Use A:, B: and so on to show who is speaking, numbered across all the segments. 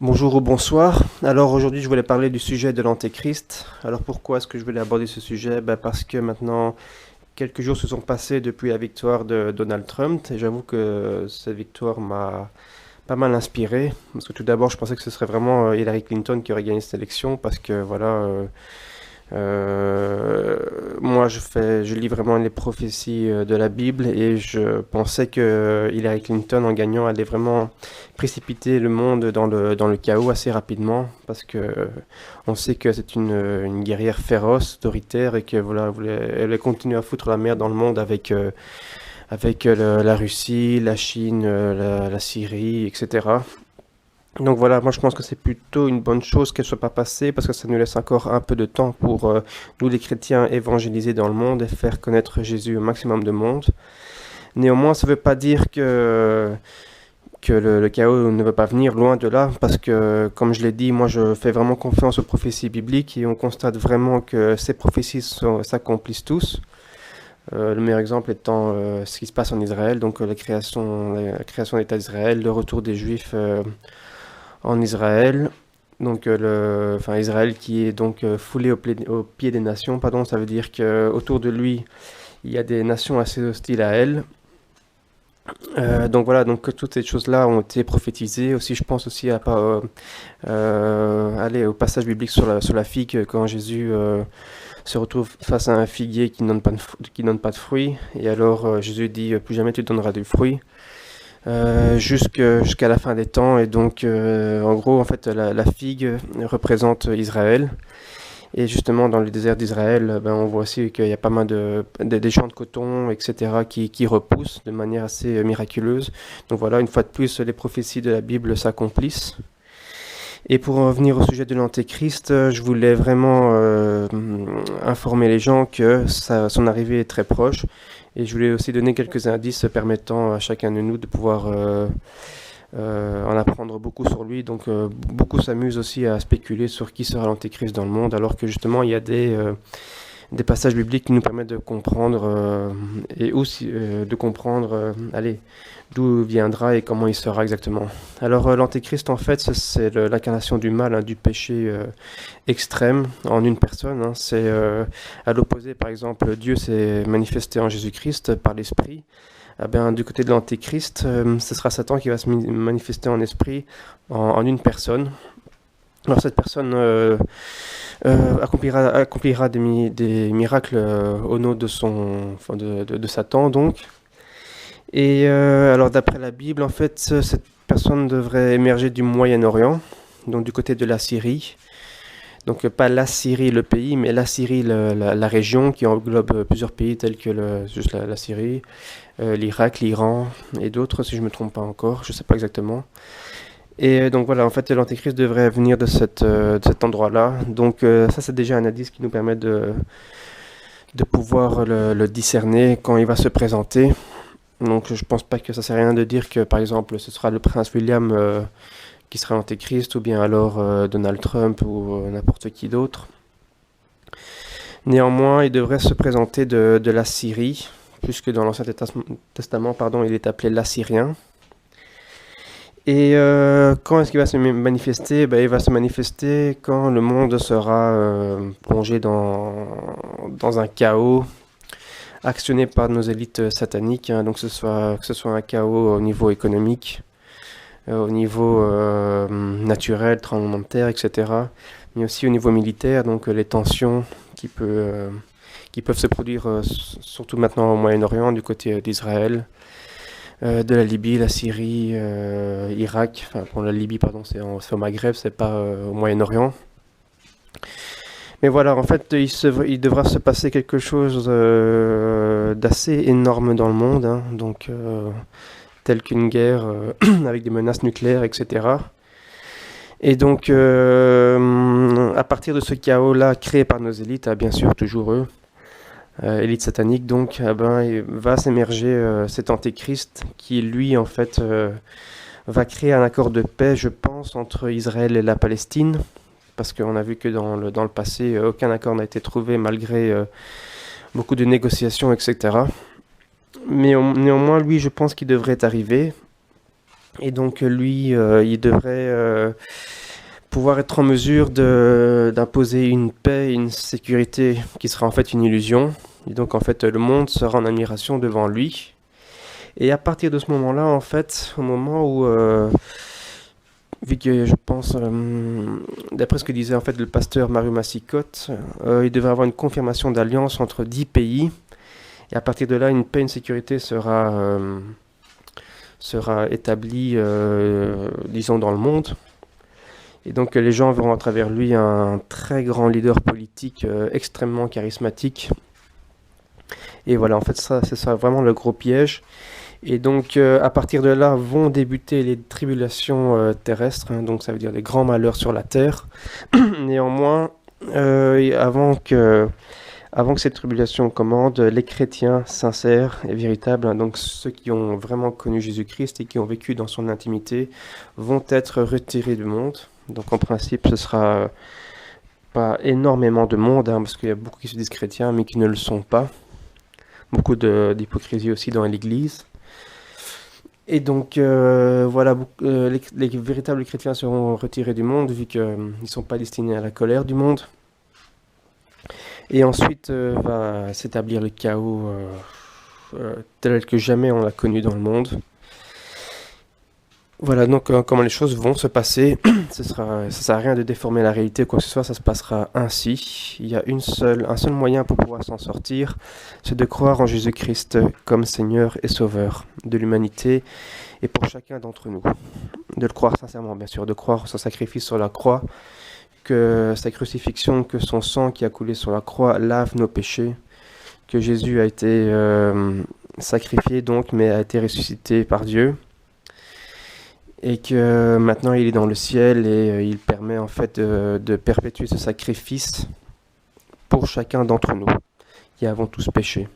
A: Bonjour ou bonsoir. Alors aujourd'hui je voulais parler du sujet de l'Antéchrist. Alors pourquoi est-ce que je voulais aborder ce sujet? Parce que maintenant quelques jours se sont passés depuis la victoire de Donald Trump et j'avoue que cette victoire m'a pas mal inspiré. Parce que tout d'abord je pensais que ce serait vraiment Hillary Clinton qui aurait gagné cette élection parce que voilà, moi, je lis vraiment les prophéties de la Bible et je pensais que Hillary Clinton, en gagnant, allait vraiment précipiter le monde dans le chaos assez rapidement parce que on sait que c'est une guerrière féroce, autoritaire et que voilà, elle voulait continuer à foutre la merde dans le monde avec la Russie, la Chine, la Syrie, etc. Donc voilà, moi je pense que c'est plutôt une bonne chose qu'elle soit pas passée parce que ça nous laisse encore un peu de temps pour nous les chrétiens évangéliser dans le monde et faire connaître Jésus au maximum de monde. Néanmoins, ça ne veut pas dire que le chaos ne veut pas venir, loin de là, parce que comme je l'ai dit, moi je fais vraiment confiance aux prophéties bibliques et on constate vraiment que ces prophéties s'accomplissent tous. Le meilleur exemple étant ce qui se passe en Israël, donc la création de l'État d'Israël, le retour des Juifs en Israël. Donc, Israël qui est donc foulé au pied des nations, pardon, ça veut dire qu'autour de lui, il y a des nations assez hostiles à elle. Donc voilà, donc toutes ces choses-là ont été prophétisées. Aussi, je pense aussi aller au passage biblique sur la figue, quand Jésus se retrouve face à un figuier qui donne pas de fruits. Et alors Jésus dit, plus jamais tu donneras de fruits. Jusqu'à la fin des temps. Et donc, en gros, en fait, la figue représente Israël. Et justement, dans le désert d'Israël, on voit aussi qu'il y a pas mal des champs de coton, etc., qui repoussent de manière assez miraculeuse. Donc voilà, une fois de plus, les prophéties de la Bible s'accomplissent. Et pour en revenir au sujet de l'Antéchrist, je voulais vraiment informer les gens que son arrivée est très proche. Et je voulais aussi donner quelques indices permettant à chacun de nous de pouvoir en apprendre beaucoup sur lui. Donc beaucoup s'amusent aussi à spéculer sur qui sera l'Antéchrist dans le monde, alors que justement il y a des passages bibliques qui nous permettent de comprendre et aussi de comprendre allez, d'où viendra et comment il sera exactement. Alors l'antéchrist en fait c'est l'incarnation du mal, hein, du péché extrême en une personne. Hein. C'est à l'opposé par exemple Dieu s'est manifesté en Jésus-Christ par l'esprit. Eh bien, du côté de l'antéchrist, ce sera Satan qui va se manifester en esprit en une personne. Alors cette personne accomplira des miracles au nom de de Satan donc. Et alors d'après la Bible, en fait, cette personne devrait émerger du Moyen-Orient, donc du côté de la Syrie. Donc pas la Syrie le pays, mais la Syrie la région qui englobe plusieurs pays tels que juste la Syrie, l'Irak, l'Iran et d'autres si je me trompe pas encore, je sais pas exactement. Et donc voilà, en fait, l'Antéchrist devrait venir de cet endroit-là. Donc ça, c'est déjà un indice qui nous permet de pouvoir le discerner quand il va se présenter. Donc je pense pas que ça sert à rien de dire que, par exemple, ce sera le prince William qui sera l'Antéchrist, ou bien alors Donald Trump ou n'importe qui d'autre. Néanmoins, il devrait se présenter de la Syrie, puisque dans l'Ancien Testament, pardon, il est appelé l'Assyrien. Et quand est-ce qu'il va se manifester? Il va se manifester quand le monde sera plongé dans un chaos actionné par nos élites sataniques. Hein, donc que ce soit un chaos au niveau économique, au niveau naturel, tremblement de terre, etc. Mais aussi au niveau militaire, donc les tensions qui peuvent se produire surtout maintenant au Moyen-Orient, du côté d'Israël. De la Libye, la Syrie, Irak, enfin pour la Libye pardon, c'est au Maghreb, c'est pas au Moyen-Orient. Mais voilà, en fait, il devra se passer quelque chose d'assez énorme dans le monde, hein, donc tel qu'une guerre avec des menaces nucléaires, etc. Et donc, à partir de ce chaos-là créé par nos élites, bien sûr toujours eux, élite satanique, donc il va s'émerger cet antéchrist qui lui en fait va créer un accord de paix, je pense, entre Israël et la Palestine, parce qu'on a vu que dans le passé aucun accord n'a été trouvé malgré beaucoup de négociations, etc. Mais néanmoins lui je pense qu'il devrait arriver. Et donc lui, il devrait pouvoir être en mesure d'imposer une paix, une sécurité qui sera en fait une illusion. Et donc en fait le monde sera en admiration devant lui. Et à partir de ce moment-là, en fait, au moment où, vu que je pense, d'après ce que disait en fait le pasteur Mario Massicotte, il devrait avoir une confirmation d'alliance entre 10 pays. Et à partir de là, une paix, une sécurité sera établie, disons, dans le monde. Et donc les gens verront à travers lui un très grand leader politique extrêmement charismatique. Et voilà, en fait, ça, c'est ça vraiment le gros piège. Et donc, à partir de là, vont débuter les tribulations terrestres, hein, donc ça veut dire les grands malheurs sur la terre. Néanmoins, avant que cette tribulation commande, les chrétiens sincères et véritables, hein, donc ceux qui ont vraiment connu Jésus-Christ et qui ont vécu dans son intimité, vont être retirés du monde. Donc, en principe, ce sera pas énormément de monde, hein, parce qu'il y a beaucoup qui se disent chrétiens, mais qui ne le sont pas. Beaucoup d'hypocrisie aussi dans l'Église. Et donc, voilà, les véritables chrétiens seront retirés du monde, vu qu'ils ne sont pas destinés à la colère du monde. Et ensuite va s'établir le chaos tel que jamais on l'a connu dans le monde. Voilà donc comment les choses vont se passer. Ça sert à rien de déformer la réalité, quoi que ce soit, ça se passera ainsi. Il y a un seul moyen pour pouvoir s'en sortir, c'est de croire en Jésus-Christ comme Seigneur et Sauveur de l'humanité et pour chacun d'entre nous. De le croire sincèrement, bien sûr, de croire son sacrifice sur la croix, que sa crucifixion, que son sang qui a coulé sur la croix lave nos péchés, que Jésus a été sacrifié donc, mais a été ressuscité par Dieu. Et que maintenant il est dans le ciel et il permet en fait de perpétuer ce sacrifice pour chacun d'entre nous qui avons tous péché.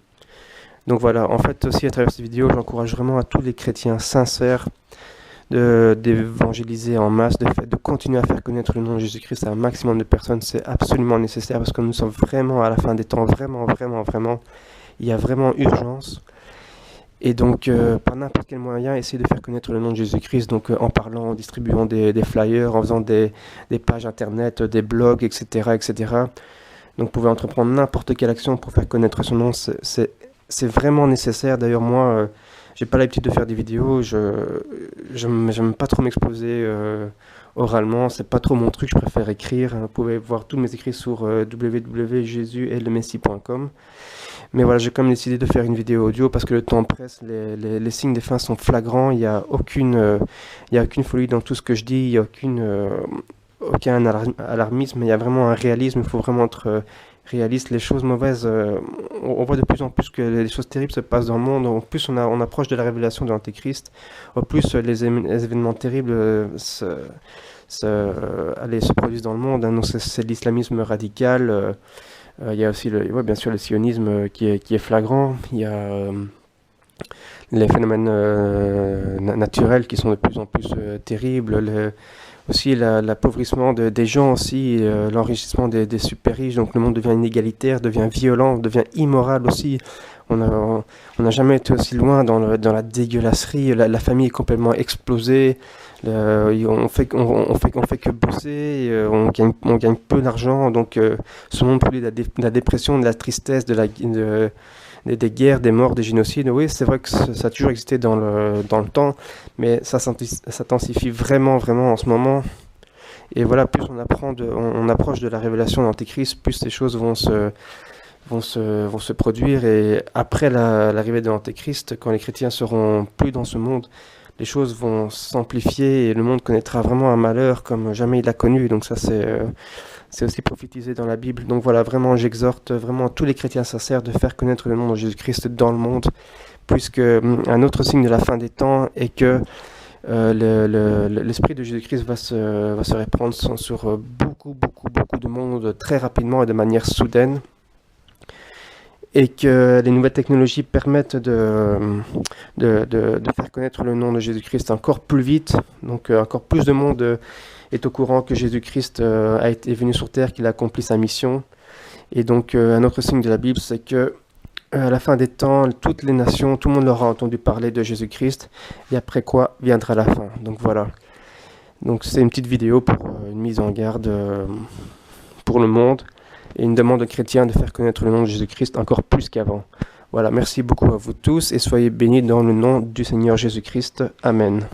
A: Donc voilà, en fait aussi à travers cette vidéo, j'encourage vraiment à tous les chrétiens sincères d'évangéliser en masse, de continuer à faire connaître le nom de Jésus-Christ à un maximum de personnes. C'est absolument nécessaire parce que nous sommes vraiment à la fin des temps, vraiment, il y a vraiment urgence. Et donc, par n'importe quel moyen, essayer de faire connaître le nom de Jésus-Christ, donc en parlant, en distribuant des flyers, en faisant des pages internet, des blogs, etc., etc. Donc, vous pouvez entreprendre n'importe quelle action pour faire connaître son nom. C'est vraiment nécessaire. D'ailleurs, moi, j'ai pas l'habitude de faire des vidéos. J'aime pas trop m'exposer oralement. C'est pas trop mon truc. Je préfère écrire. Vous pouvez voir tous mes écrits sur www.jesusetlemessie.com. Mais voilà, j'ai quand même décidé de faire une vidéo audio parce que le temps presse, les signes des fins sont flagrants, il n'y a aucune folie dans tout ce que je dis, il n'y a aucun alarmisme, il y a vraiment un réalisme, il faut vraiment être réaliste. Les choses mauvaises, on voit de plus en plus que les choses terribles se passent dans le monde, en plus on approche de la révélation de l'Antéchrist, au plus les événements terribles se produisent dans le monde, hein. Donc c'est l'islamisme radical. Il y a aussi bien sûr le sionisme qui est flagrant. Il y a les phénomènes naturels qui sont de plus en plus terribles. Aussi l'appauvrissement des gens, aussi l'enrichissement des super riches. Donc le monde devient inégalitaire, devient violent, devient immoral aussi. On n'a jamais été aussi loin dans la dégueulasserie. La famille est complètement explosée. On fait que bosser, on gagne peu d'argent, donc ce monde produit de la dépression, de la tristesse, des guerres, des morts, des génocides. Oui, c'est vrai que ça a toujours existé dans le temps, mais ça s'intensifie vraiment en ce moment. Et voilà, plus on approche de la révélation de l'Antéchrist, plus ces choses vont se produire. Et après l'arrivée de l'Antéchrist, quand les chrétiens seront plus dans ce monde, les choses vont s'amplifier et le monde connaîtra vraiment un malheur comme jamais il l'a connu. Donc ça, c'est aussi prophétisé dans la Bible. Donc voilà, vraiment, j'exhorte vraiment tous les chrétiens sincères de faire connaître le nom de Jésus-Christ dans le monde, puisque un autre signe de la fin des temps est que l'esprit de Jésus-Christ va se répandre sur beaucoup de monde très rapidement et de manière soudaine. Et que les nouvelles technologies permettent de faire connaître le nom de Jésus-Christ encore plus vite. Donc encore plus de monde est au courant que Jésus-Christ est venu sur terre, qu'il a accompli sa mission. Et donc un autre signe de la Bible, c'est que À la fin des temps, toutes les nations, tout le monde aura entendu parler de Jésus-Christ, et après quoi viendra la fin. Donc voilà. Donc c'est une petite vidéo pour une mise en garde pour le monde, et une demande aux chrétiens de faire connaître le nom de Jésus-Christ encore plus qu'avant. Voilà, merci beaucoup à vous tous, et soyez bénis dans le nom du Seigneur Jésus-Christ. Amen.